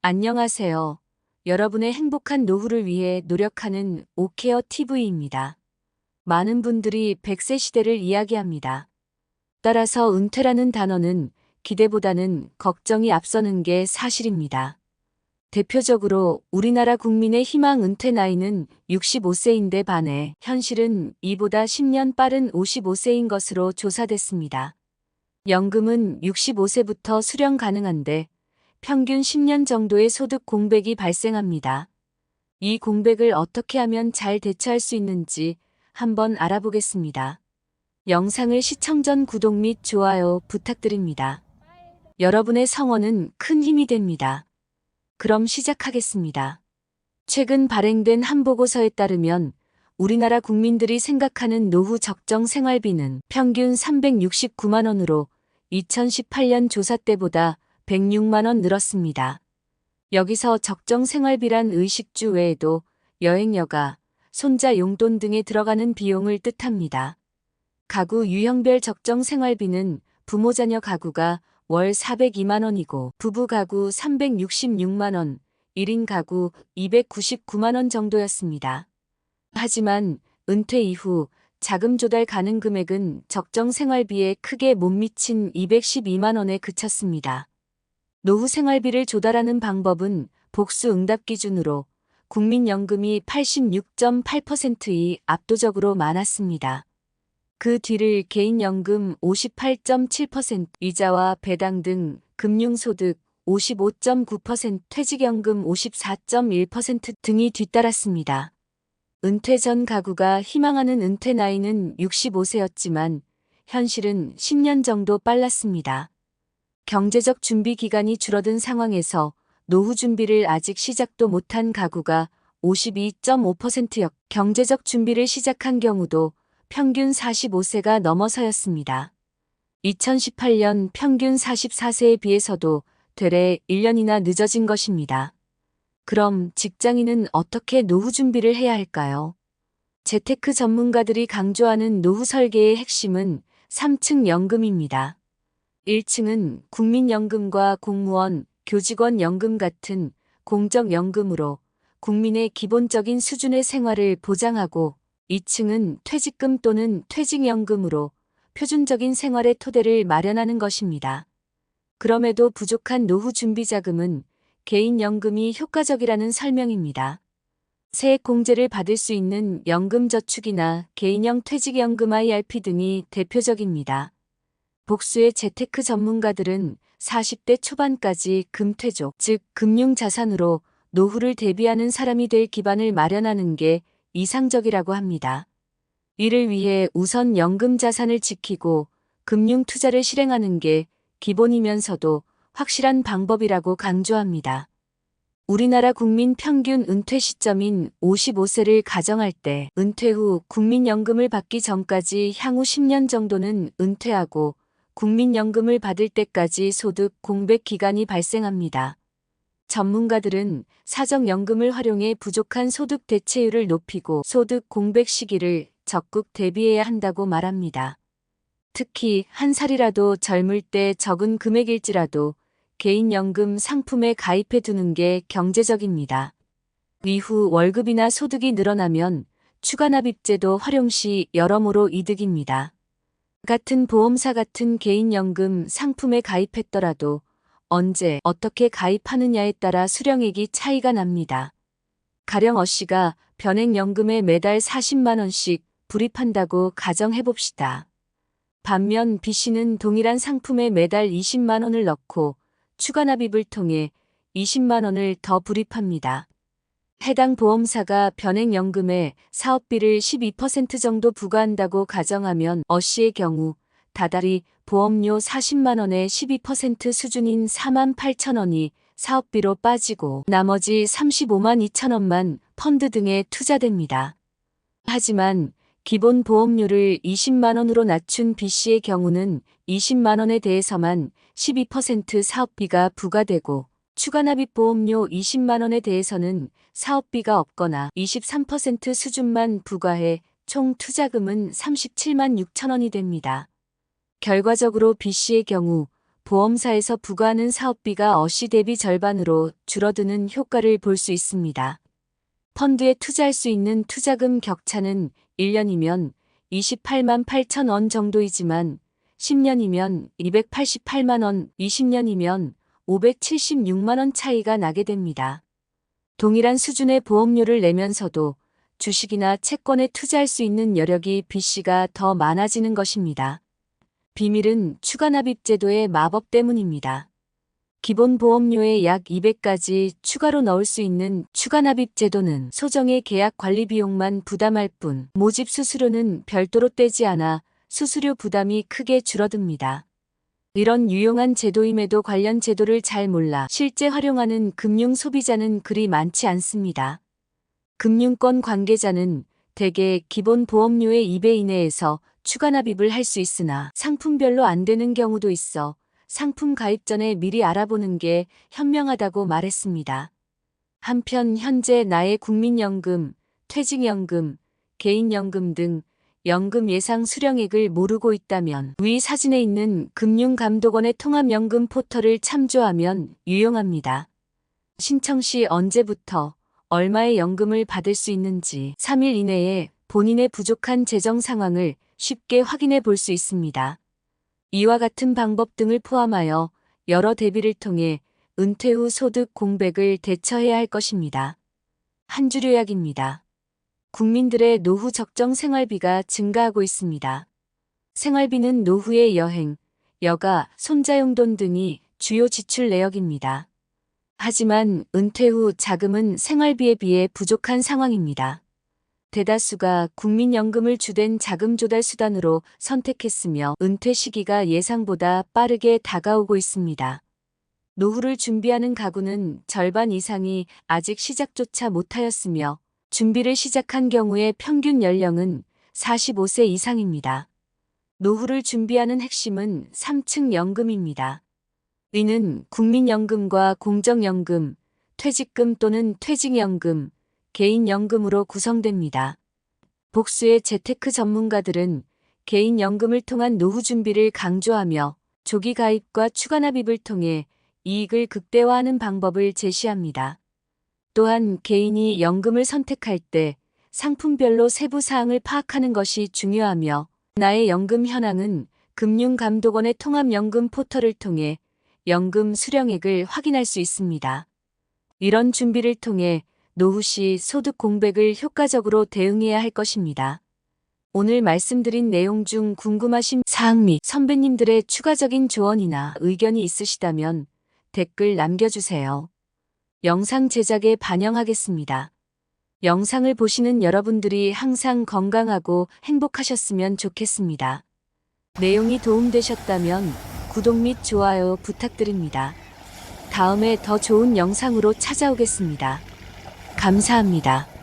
안녕하세요. 여러분의 행복한 노후를 위해 노력하는 오케어 TV입니다. 많은 분들이 100세 시대를 이야기합니다. 따라서 은퇴라는 단어는 기대보다는 걱정이 앞서는 게 사실입니다. 대표적으로 우리나라 국민의 희망 은퇴 나이는 65세인데 반해 현실은 이보다 10년 빠른 55세인 것으로 조사됐습니다. 연금은 65세부터 수령 가능한데 평균 10년 정도의 소득 공백이 발생합니다. 이 공백을 어떻게 하면 잘 대처할 수 있는지 한번 알아보겠습니다. 영상을 시청 전 구독 및 좋아요 부탁드립니다. 여러분의 성원은 큰 힘이 됩니다. 그럼 시작하겠습니다. 최근 발행된 한 보고서에 따르면 우리나라 국민들이 생각하는 노후 적정 생활비는 평균 369만 원으로 2018년 조사 때보다 106만 원 늘었습니다. 여기서 적정 생활비란 의식주 외에도 여행여가, 손자 용돈 등에 들어가는 비용을 뜻합니다. 가구 유형별 적정 생활비는 부모 자녀 가구가 월 402만 원이고 부부 가구 366만 원, 1인 가구 299만 원 정도였습니다. 하지만 은퇴 이후 자금 조달 가능 금액은 적정 생활비에 크게 못 미친 212만 원에 그쳤습니다. 노후 생활비를 조달하는 방법은 복수 응답 기준으로 국민연금이 86.8%이 압도적으로 많았습니다. 그 뒤를 개인연금 58.7%, 이자와 배당 등 금융소득 55.9%, 퇴직연금 54.1% 등이 뒤따랐습니다. 은퇴 전 가구가 희망하는 은퇴 나이는 65세였지만 현실은 10년 정도 빨랐습니다. 경제적 준비 기간이 줄어든 상황에서 노후 준비를 아직 시작도 못한 가구가 52.5%였고 경제적 준비를 시작한 경우도 평균 45세가 넘어서였습니다. 2018년 평균 44세에 비해서도 되레 1년이나 늦어진 것입니다. 그럼 직장인은 어떻게 노후 준비를 해야 할까요? 재테크 전문가들이 강조하는 노후 설계의 핵심은 3층 연금입니다. 1층은 국민연금과 공무원, 교직원 연금 같은 공적연금으로 국민의 기본적인 수준의 생활을 보장하고 2층은 퇴직금 또는 퇴직연금으로 표준적인 생활의 토대를 마련하는 것입니다. 그럼에도 부족한 노후 준비 자금은 개인연금이 효과적이라는 설명입니다. 세액공제를 받을 수 있는 연금저축이나 개인형 퇴직연금 IRP 등이 대표적입니다. 복수의 재테크 전문가들은 40대 초반까지 금퇴족, 즉 금융자산으로 노후를 대비하는 사람이 될 기반을 마련하는 게 이상적이라고 합니다. 이를 위해 우선 연금 자산을 지키고 금융 투자를 실행하는 게 기본이면서도 확실한 방법이라고 강조합니다. 우리나라 국민 평균 은퇴 시점인 55세를 가정할 때 은퇴 후 국민연금을 받기 전까지 향후 10년 정도는 은퇴하고 국민연금을 받을 때까지 소득 공백 기간이 발생합니다. 전문가들은 사정연금을 활용해 부족한 소득 대체율을 높이고 소득 공백 시기를 적극 대비해야 한다고 말합니다. 특히 한 살이라도 젊을 때 적은 금액일지라도 개인연금 상품에 가입해 두는 게 경제적입니다. 이후 월급이나 소득이 늘어나면 추가납입제도 활용 시 여러모로 이득입니다. 같은 보험사 같은 개인연금 상품에 가입했더라도 언제 어떻게 가입하느냐에 따라 수령액이 차이가 납니다. 가령 O'씨가 변액연금에 매달 40만 원씩 불입한다고 가정해봅시다. 반면 B씨는 동일한 상품에 매달 20만 원을 넣고 추가납입을 통해 20만 원을 더 불입합니다. 해당 보험사가 변액연금에 사업비를 12% 정도 부과한다고 가정하면 O'씨의 경우 다달이 보험료 40만 원의 12% 수준인 4만 8천 원이 사업비로 빠지고 나머지 35만 2천 원만 펀드 등에 투자됩니다. 하지만 기본 보험료를 20만 원으로 낮춘 B씨의 경우는 20만 원에 대해서만 12% 사업비가 부과되고 추가납입 보험료 20만 원에 대해서는 사업비가 없거나 23% 수준만 부과해 총 투자금은 37만 6천 원이 됩니다. 결과적으로 B씨의 경우 보험사에서 부과하는 사업비가 어시 대비 절반으로 줄어드는 효과를 볼 수 있습니다. 펀드에 투자할 수 있는 투자금 격차는 1년이면 28만 8천 원 정도이지만 10년이면 288만 원, 20년이면 576만 원 차이가 나게 됩니다. 동일한 수준의 보험료를 내면서도 주식이나 채권에 투자할 수 있는 여력이 B씨가 더 많아지는 것입니다. 비밀은 추가납입 제도의 마법 때문입니다. 기본 보험료에 약 200까지 추가로 넣을 수 있는 추가납입 제도는 소정의 계약 관리 비용만 부담할 뿐 모집 수수료는 별도로 떼지 않아 수수료 부담이 크게 줄어듭니다. 이런 유용한 제도임에도 관련 제도를 잘 몰라 실제 활용하는 금융 소비자는 그리 많지 않습니다. 금융권 관계자는 대개 기본 보험료의 2배 이내에서 추가납입을 할 수 있으나 상품별로 안 되는 경우도 있어 상품 가입 전에 미리 알아보는 게 현명하다고 말했습니다. 한편 현재 나의 국민연금, 퇴직연금, 개인연금 등 연금 예상 수령액을 모르고 있다면 위 사진에 있는 금융감독원의 통합연금 포털을 참조하면 유용합니다. 신청 시 언제부터 얼마의 연금을 받을 수 있는지 3일 이내에 본인의 부족한 재정 상황을 쉽게 확인해 볼 수 있습니다. 이와 같은 방법 등을 포함하여 여러 대비를 통해 은퇴 후 소득 공백을 대처해야 할 것입니다. 한 줄 요약입니다. 국민들의 노후 적정 생활비가 증가하고 있습니다. 생활비는 노후의 여행, 여가, 손자용돈 등이 주요 지출 내역입니다. 하지만 은퇴 후 자금은 생활비에 비해 부족한 상황입니다. 대다수가 국민연금을 주된 자금 조달 수단으로 선택했으며 은퇴 시기가 예상보다 빠르게 다가오고 있습니다. 노후를 준비하는 가구는 절반 이상이 아직 시작조차 못하였으며 준비를 시작한 경우의 평균 연령은 45세 이상입니다. 노후를 준비하는 핵심은 3층 연금입니다. 이는 국민연금과 공적연금, 퇴직금 또는 퇴직연금, 개인연금으로 구성됩니다. 복수의 재테크 전문가들은 개인연금을 통한 노후 준비를 강조하며 조기 가입과 추가납입을 통해 이익을 극대화하는 방법을 제시합니다. 또한 개인이 연금을 선택할 때 상품별로 세부 사항을 파악하는 것이 중요하며 나의 연금 현황은 금융감독원의 통합연금 포털을 통해 연금 수령액을 확인할 수 있습니다. 이런 준비를 통해 노후 시 소득 공백을 효과적으로 대응해야 할 것입니다. 오늘 말씀드린 내용 중 궁금하신 사항 및 선배님들의 추가적인 조언이나 의견이 있으시다면 댓글 남겨주세요. 영상 제작에 반영하겠습니다. 영상을 보시는 여러분들이 항상 건강하고 행복하셨으면 좋겠습니다. 내용이 도움되셨다면 구독 및 좋아요 부탁드립니다. 다음에 더 좋은 영상으로 찾아오겠습니다. 감사합니다.